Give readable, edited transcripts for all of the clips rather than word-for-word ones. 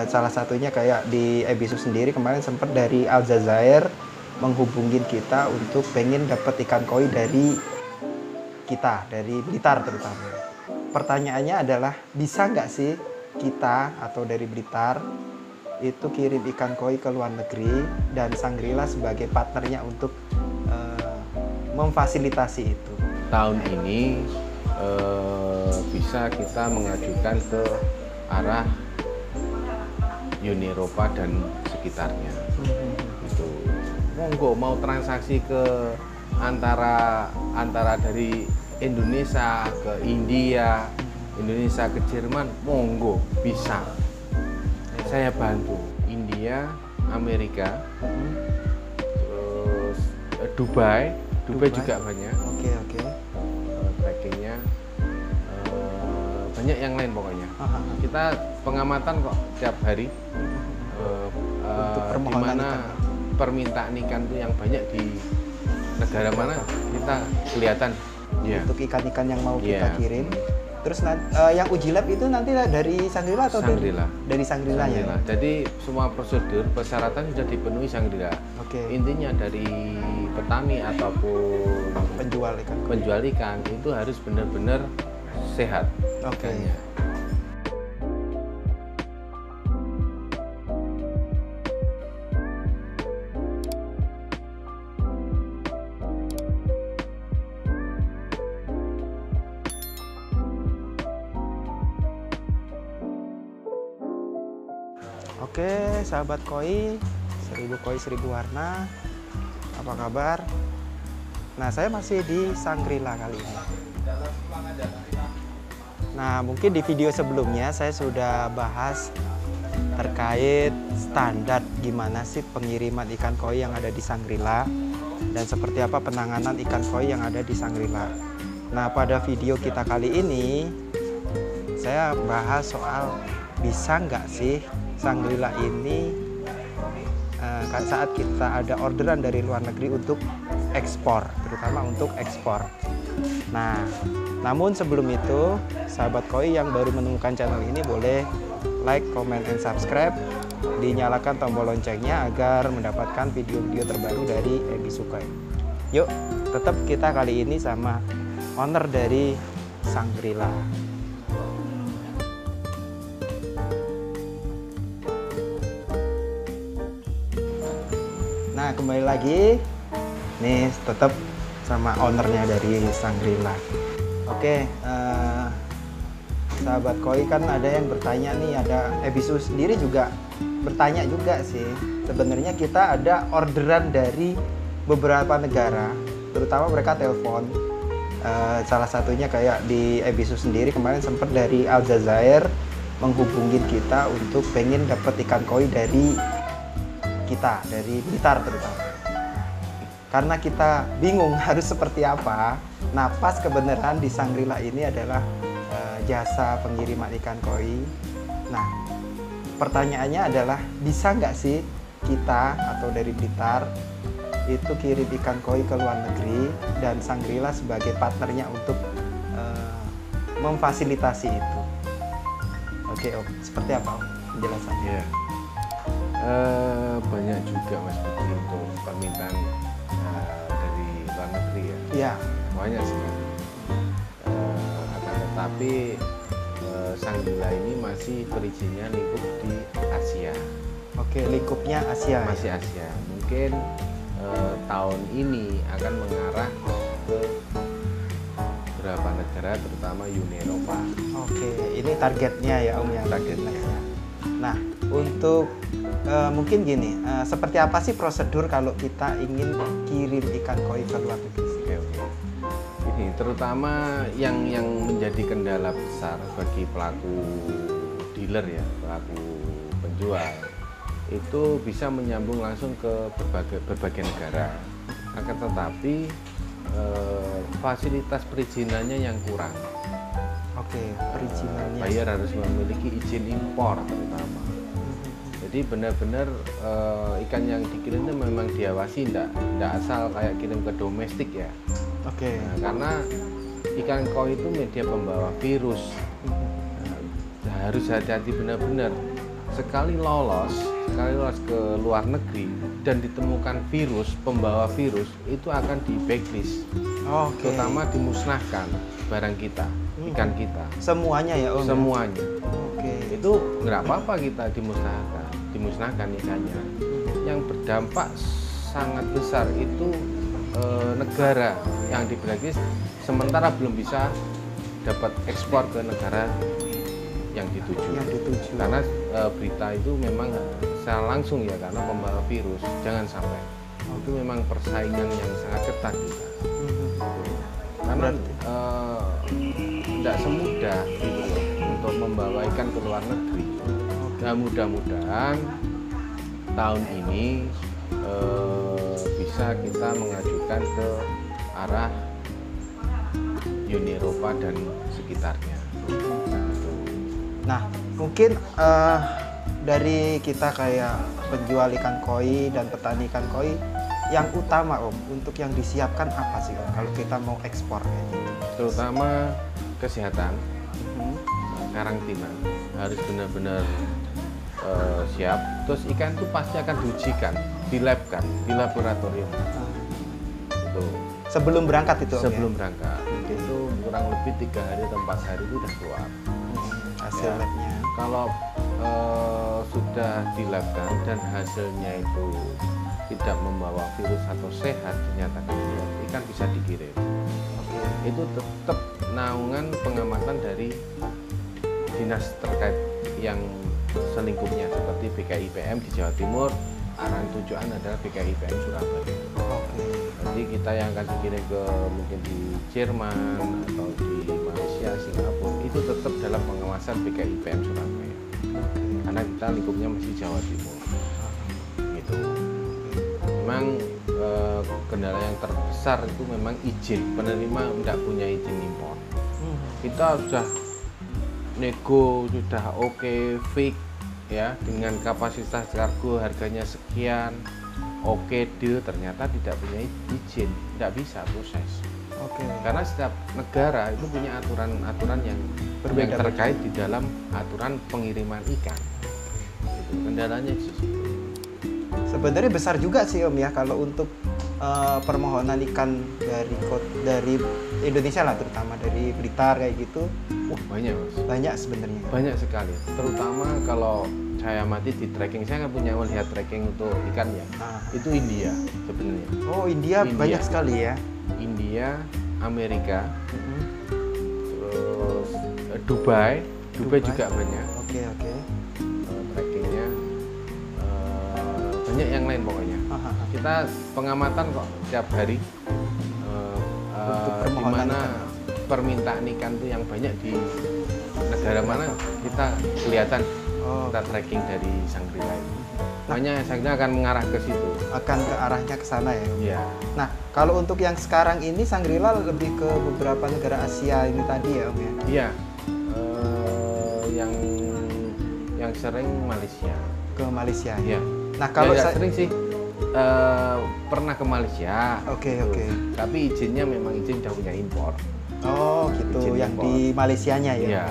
Salah satunya kayak di Ebisu sendiri kemarin sempat dari Aljazair menghubungin kita untuk pengen dapat ikan koi dari kita, dari Blitar terutama. Pertanyaannya adalah bisa nggak sih kita atau dari Blitar itu kirim ikan koi ke luar negeri dan Shangri-La sebagai partnernya untuk memfasilitasi itu. Tahun ini bisa kita mengajukan ke arah Uni Eropa dan sekitarnya. Itu monggo mau transaksi ke antara dari Indonesia ke India, Indonesia ke Jerman, monggo bisa. Saya bantu India, Amerika, terus Dubai juga banyak. Oke. Trackingnya banyak yang lain pokoknya. Kita pengamatan kok tiap hari di mana permintaan ikan itu yang banyak di negara mana kita kelihatan. Untuk ikan-ikan yang mau kita kirim. Terus yang uji lab itu nanti dari Shangri-La atau dari Shangri-La ya? Jadi semua prosedur persyaratan sudah dipenuhi Shangri-La. Intinya dari petani ataupun penjual ikan itu harus benar-benar sehat. Oke, sahabat koi, 1000 koi 1000 warna. Apa kabar? Nah, saya masih di Shangri-La kali ini. Nah, mungkin di video sebelumnya saya sudah bahas terkait standar gimana sih pengiriman ikan koi yang ada di Shangri-La dan seperti apa penanganan ikan koi yang ada di Shangri-La. Nah, pada video kita kali ini saya bahas soal bisa nggak sih Shangri-La ini saat kita ada orderan dari luar negeri untuk ekspor, terutama untuk ekspor. Nah, namun sebelum itu, sahabat koi yang baru menemukan channel ini boleh like, comment, and subscribe. Dinyalakan tombol loncengnya agar mendapatkan video-video terbaru dari Ebisu Koi. Yuk, tetap kita kali ini sama owner dari Shangri-La. Nah, kembali lagi nih tetap sama ownernya dari Shangri-La. Oke, sahabat koi kan ada yang bertanya nih, ada Ebisu sendiri juga bertanya juga sih. Sebenarnya kita ada orderan dari beberapa negara, terutama mereka telepon. Salah satunya kayak di Ebisu sendiri kemarin sempat dari Aljazair menghubungin kita untuk pengen dapat ikan koi dari kita, dari Blitar terutama. Karena kita bingung harus seperti apa, nah pas kebenaran di Shangri-La ini adalah jasa pengiriman ikan koi. Nah, pertanyaannya adalah bisa nggak sih kita atau dari Blitar itu kirim ikan koi ke luar negeri dan Shangri-La sebagai partnernya untuk memfasilitasi itu. Oke, Om, seperti apa Om penjelasannya? Banyak juga Mas Budi untuk permintaan dari luar negeri ya. Iya. Banyak sih. Akan tetapi Shangri-La ini masih perizinnya lingkup di Asia. Oke, lingkupnya Asia. Masih Asia. Mungkin tahun ini akan mengarah ke beberapa negara, terutama Uni Eropa. Oke, ini targetnya ya Om yang targetnya. Nah, untuk mungkin gini, seperti apa sih prosedur kalau kita ingin kirim ikan koi ke luar negeri? Oke. Ini terutama yang menjadi kendala besar bagi pelaku dealer ya, pelaku penjual, itu bisa menyambung langsung ke berbagai negara. Akan tetapi fasilitas perizinannya yang kurang. Oke, perizinannya. Buyer harus memiliki izin impor terutama. Jadi benar-benar ikan yang dikirim itu memang diawasi, tidak asal kayak kirim ke domestik ya. Oke. Nah, karena ikan koi itu media pembawa virus. Nah, harus hati-hati benar-benar. Sekali lolos ke luar negeri dan ditemukan virus, pembawa virus, itu akan di blacklist. Terutama dimusnahkan barang kita, ikan kita. Semuanya ya Om? Semuanya. Oke. Itu nggak apa-apa kita dimusnahkan ikannya. Yang berdampak sangat besar itu negara yang di blacklist sementara belum bisa dapat ekspor ke negara yang dituju. Karena berita itu memang secara langsung ya, karena pembawa virus, jangan sampai. Itu memang persaingan yang sangat ketat kita. Karena tidak semudah gitu loh, untuk membawa ikan ke luar negeri. Nah, mudah-mudahan tahun ini bisa kita mengajukan ke arah Uni Eropa dan sekitarnya. Nah, mungkin dari kita kayak penjual ikan koi dan petani ikan koi, yang utama Om, untuk yang disiapkan apa sih Om kalau kita mau ekspor kayak gitu? Terutama kesehatan, karantina harus benar-benar siap. Terus ikan itu pasti akan diujikan, dilabkan, di laboratorium. Itu sebelum berangkat itu Om? Sebelum berangkat, itu kurang lebih 3 hari atau 4 hari itu udah keluar hasil labnya. Kalau sudah dilabkan dan hasilnya itu tidak membawa virus atau sehat, dinyatakan sehat, ikan bisa dikirim. Itu tetap naungan pengamatan dari dinas terkait yang selingkupnya, seperti BKIPM di Jawa Timur, arahan tujuan adalah BKIPM Surabaya. Jadi kita yang akan dikirim ke mungkin di Jerman atau di Malaysia, Singapura, itu tetap dalam pengawasan BKIPM Surabaya. Karena kita lingkupnya masih Jawa Timur. Gitu. Memang kendala yang terbesar itu memang izin. Penerima tidak punya izin impor. Kita sudah nego, sudah oke, fix ya, dengan kapasitas kargo harganya sekian, oke deal, ternyata tidak punya izin, tidak bisa proses. Karena setiap negara itu punya aturan-aturan yang berbeda, terkait di dalam aturan pengiriman ikan. Itu kendalanya sih. Sebenarnya besar juga sih Om ya kalau untuk permohonan ikan dari Indonesia lah, terutama dari Blitar kayak gitu. Wah, banyak Mas. Banyak sebenarnya. Banyak sekali. Terutama kalau saya amati di tracking, saya nggak punya melihat tracking untuk ikannya. Itu India sebenarnya. Oh, India banyak sekali ya. India, Amerika, terus Dubai juga banyak. Trackingnya banyak yang lain pokoknya. Kita pengamatan kok tiap hari, di mana permintaan ikan itu yang banyak di negara mana kita kelihatan. Kita tracking dari Shangri-La ini. Makanya Shangri-La akan mengarah ke situ. Akan ke arahnya ke sana ya? Iya. Nah, kalau untuk yang sekarang ini Shangri-La lebih ke beberapa negara Asia ini tadi ya Om ya? Iya. Yang sering Malaysia. Ke Malaysia? Iya. Nah, kalau sering sih pernah ke Malaysia. Oke. Tapi izinnya memang izin udah punya impor. Oh gitu, izin yang impor. Di Malaysianya ya? Iya.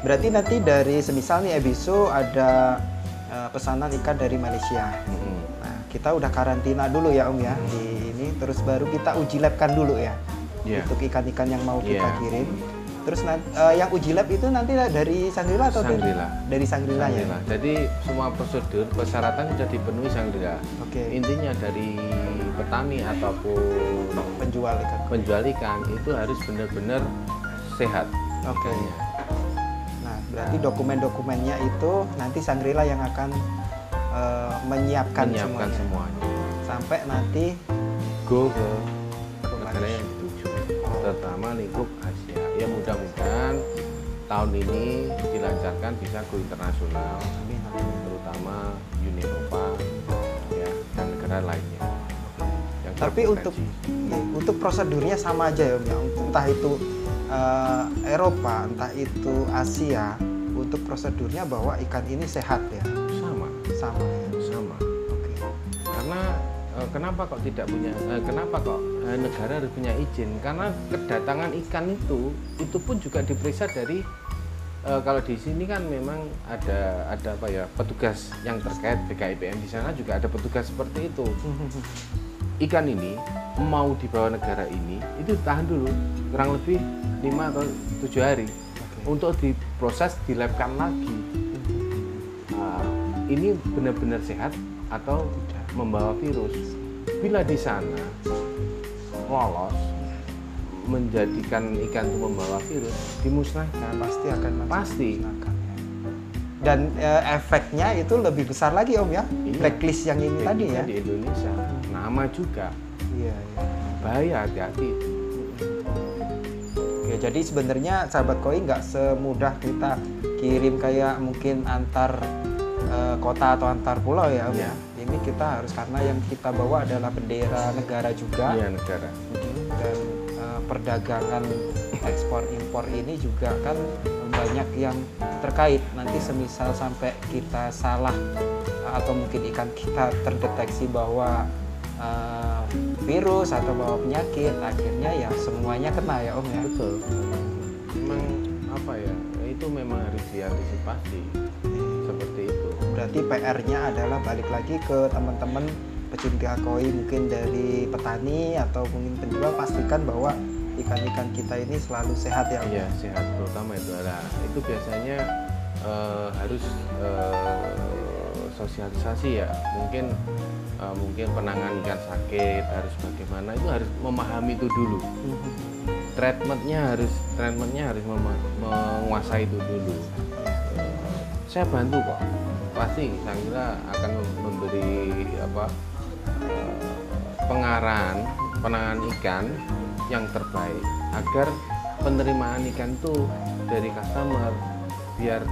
Berarti nanti dari semisal nih Ebisu ada pesanan ikan dari Malaysia. Nah, kita udah karantina dulu ya Om ya di ini, terus baru kita uji labkan dulu ya untuk ikan-ikan yang mau kita kirim. Terus yang uji lab itu nanti dari Shangri-La atau dari Shangri-La ya? Jadi semua prosedur persyaratan sudah dipenuhi Shangri-La. Intinya dari petani ataupun penjual ikan itu harus benar-benar sehat. Berarti dokumen-dokumennya itu nanti Shangri-La yang akan menyiapkan semuanya. Sampai nanti go ke negara yang dituju, terutama lingkup Asia. Ya mudah-mudahan tahun ini dilancarkan bisa go internasional, terutama Uni Eropa ya, dan negara lainnya. Tapi untuk prosedurnya sama aja ya Om ya, entah itu Eropa, entah itu Asia, untuk prosedurnya bahwa ikan ini sehat ya? Sama Karena kenapa kok negara harus punya izin? Karena kedatangan ikan itu pun juga diperiksa dari kalau di sini kan memang ada apa ya, petugas yang terkait BKIPM. Di sana juga ada petugas seperti itu. Ikan ini mau dibawa negara ini itu tahan dulu kurang lebih 5 atau 7 hari untuk diproses, dilabkan lagi. Nah, ini benar-benar sehat atau membawa virus. Bila di sana lolos menjadikan ikan itu membawa virus, dimusnahkan. Pasti akan Pasti. dimusnahkan, ya. Dan efeknya itu lebih besar lagi Om ya, Iya. blacklist yang ini tadi ya. Di Indonesia nama juga Iya, iya. bahaya, hati-hati. Oke, jadi sebenarnya sahabat koi nggak semudah kita kirim kayak mungkin antar kota atau antar pulau ya Om. Iya. Ini kita harus, karena yang kita bawa adalah bendera negara juga. Iya, negara. Dan perdagangan ekspor impor ini juga kan banyak yang terkait. Nanti semisal sampai kita salah atau mungkin ikan kita terdeteksi bahwa virus atau bawa penyakit, akhirnya ya semuanya kena ya Om ya. Betul. Memang apa ya, itu memang harus diantisipasi seperti itu. Berarti PR-nya adalah balik lagi ke teman-teman pecinta koi, mungkin dari petani atau mungkin penjual, pastikan bahwa ikan-ikan kita ini selalu sehat ya Om. Iya, sehat, terutama itu adalah itu biasanya harus sosialisasi ya. Mungkin penanganan ikan sakit harus bagaimana, itu harus memahami itu dulu. Treatmentnya harus menguasai itu dulu. Saya bantu kok, pasti saya kira akan memberi penanganan ikan yang terbaik agar penerimaan ikan itu dari customer biar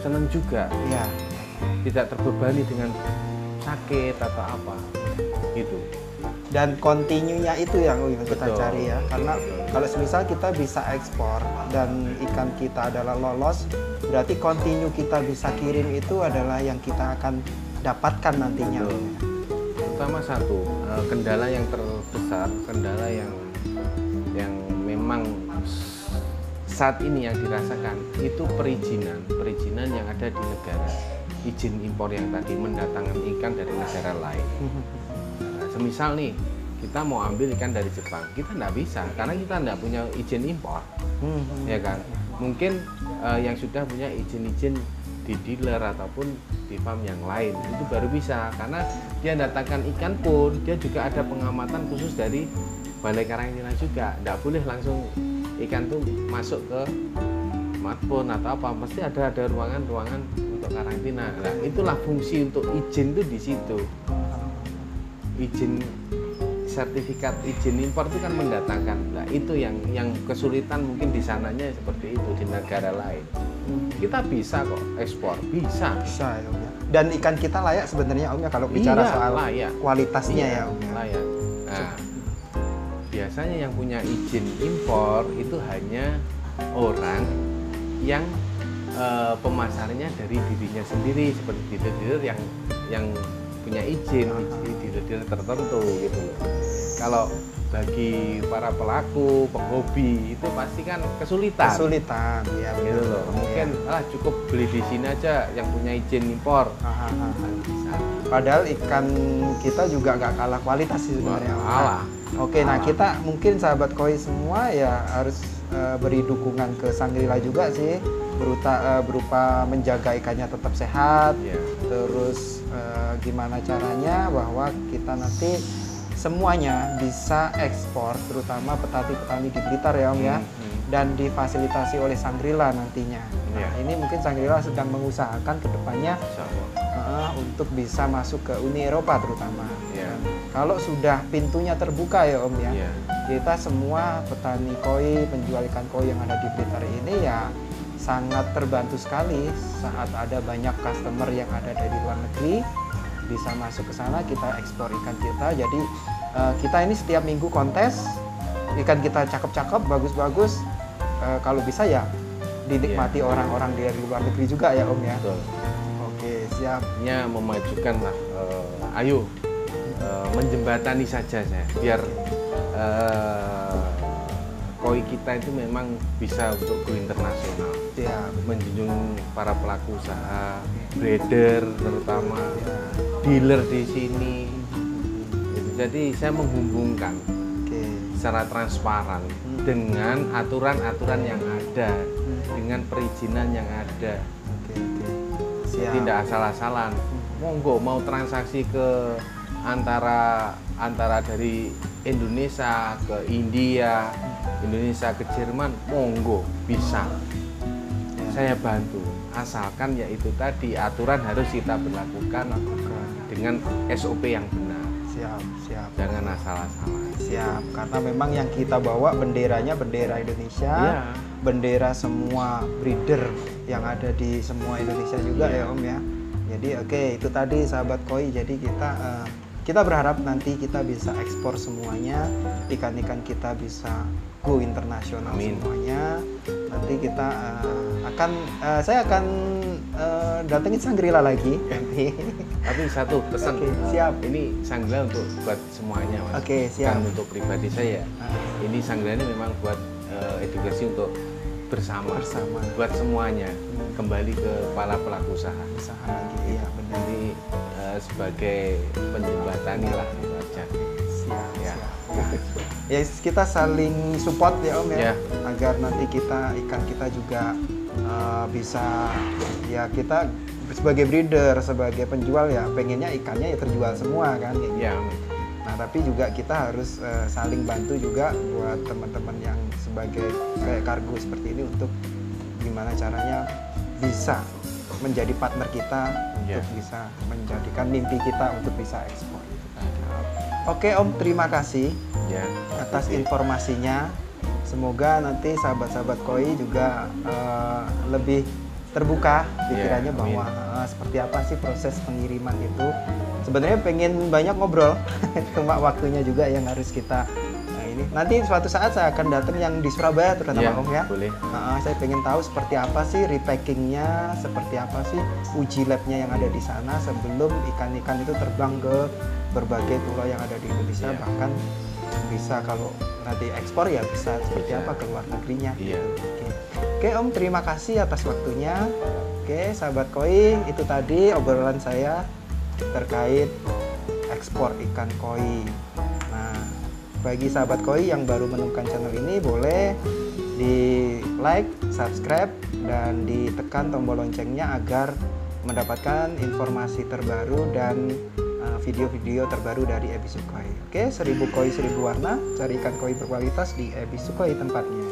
senang juga, Ya. tidak terbebani dengan sakit atau apa gitu. Dan continue-nya itu yang kita Betul. cari ya, karena Betul. kalau misal kita bisa ekspor dan ikan kita adalah lolos, berarti continue kita bisa kirim itu adalah yang kita akan dapatkan nantinya. Betul. Terutama satu kendala yang terbesar, kendala yang memang saat ini yang dirasakan itu perizinan yang ada di negara. Izin impor yang tadi, mendatangkan ikan dari negara lain. Nah, semisal nih kita mau ambil ikan dari Jepang, kita nggak bisa karena kita nggak punya izin impor, ya kan? Mungkin yang sudah punya izin di dealer ataupun di farm yang lain itu baru bisa, karena dia datangkan ikan pun dia juga ada pengamatan khusus dari Balai Karantina juga. Nggak boleh langsung ikan tuh masuk ke smartphone atau apa, mesti ada ruangan untuk karantina. Nah, itulah fungsi untuk izin tuh di situ. Izin sertifikat izin impor itu kan mendatangkan. Nah, itu yang kesulitan mungkin di sananya seperti itu, di negara lain. Kita bisa kok ekspor, bisa. Bisa ya Om ya. Dan ikan kita layak sebenarnya Om ya, kalau bicara Iya, soal layak. kualitasnya Iya, ya Om ya. layak. Nah, biasanya yang punya izin impor itu hanya orang yang pemasarnya dari dirinya sendiri, seperti dealer-dealer yang punya izin di dealer-dealer tertentu gitu loh. Kalau bagi para pelaku, penghobi itu pasti kan kesulitan Ya gitu loh. Mungkin cukup beli di sini aja yang punya izin impor. Bisa. Padahal ikan kita juga nggak kalah kualitas sih sebenarnya. Kalah. Oke, nah kita mungkin sahabat koi semua ya harus beri dukungan ke Shangri-La juga sih, berupa menjaga ikannya tetap sehat. Iya. Terus gimana caranya bahwa kita nanti semuanya bisa ekspor, terutama petani-petani di Blitar ya Om ya, dan difasilitasi oleh Shangri-La nantinya. Iya. Nah, ini mungkin Shangri-La sedang mengusahakan ke depannya Insya Allah. untuk bisa masuk ke Uni Eropa terutama. Iya. Kalau sudah pintunya terbuka ya Om ya, Iya. kita semua petani koi, penjual ikan koi yang ada di Blitar ini ya sangat terbantu sekali saat ada banyak customer yang ada dari luar negeri bisa masuk ke sana, kita ekspor ikan kita. Jadi kita ini setiap minggu kontes, ikan kita cakep-cakep, bagus-bagus. Kalau bisa ya dinikmati orang-orang dari luar negeri juga ya Om ya. Betul. Oke, siap. Nya memajukan lah, ayo menjembatani saja saya biar koi kita itu memang bisa untuk go internasional. Ya, Menjunjung para pelaku usaha, trader terutama, ya. dealer di sini. Jadi saya menghubungkan Oke. secara transparan dengan aturan-aturan yang ada, dengan perizinan yang ada. Oke, oke. Siap. Tidak asal-asalan. Monggo mau transaksi ke antara dari Indonesia ke India, Indonesia ke Jerman, monggo bisa. Ya. Saya bantu. Asalkan yaitu tadi aturan harus kita berlakukan dengan SOP yang benar. Siap, siap. Jangan asal-asalan. Siap, karena memang yang kita bawa benderanya bendera Indonesia, Iya. bendera semua breeder yang ada di semua Indonesia juga Iya. ya Om ya. Jadi oke, itu tadi sahabat koi. Jadi kita berharap nanti kita bisa ekspor semuanya, ikan-ikan kita bisa go internasional. Amin. Semuanya. Nanti kita saya akan datengin Sangrila lagi nanti. Tapi satu pesan, Oke, siap. ini Sangrila untuk buat semuanya, Mas. Oke, siap. Bukan untuk pribadi saya. Ini Sangrila ini memang buat edukasi untuk bersama, buat semuanya. Kembali ke para pelaku usaha. Usaha lagi, iya benar. Jadi sebagai penjembatani lah itu aja. Siap, Ya. siap. Ya kita saling support ya Om ya, Ya. agar nanti ikan kita juga bisa, ya kita sebagai breeder, sebagai penjual ya pengennya ikannya ya terjual semua kan kayak gitu. Ya. Nah tapi juga kita harus saling bantu juga buat teman-teman yang sebagai kayak kargo seperti ini untuk gimana caranya bisa menjadi partner kita Ya. untuk bisa menjadikan mimpi kita untuk bisa ekspor. Oke Om, terima kasih Ya. atas informasinya. Semoga nanti sahabat-sahabat koi juga lebih terbuka pikirannya amin. bahwa seperti apa sih proses pengiriman itu. Sebenarnya pengen banyak ngobrol, cuma waktunya juga yang harus kita ini. Nanti suatu saat saya akan datang yang di Surabaya terutama Ya, Om ya. boleh. Saya pengen tahu seperti apa sih repackingnya, seperti apa sih uji labnya yang ada di sana sebelum ikan-ikan itu terbang ke berbagai pulau yang ada di Indonesia, Iya. bahkan bisa kalau nanti ekspor ya bisa seperti Bisa. apa ke luar negerinya. Iya. Oke, Om, terima kasih atas waktunya. Oke, sahabat koi, itu tadi obrolan saya terkait ekspor ikan koi. Nah, bagi sahabat koi yang baru menemukan channel ini, boleh di like, subscribe, dan ditekan tombol loncengnya agar mendapatkan informasi terbaru dan video-video terbaru dari Ebisu Koi. Oke, 1000 koi 1000 warna, cari ikan koi berkualitas di Ebisu Koi tempatnya.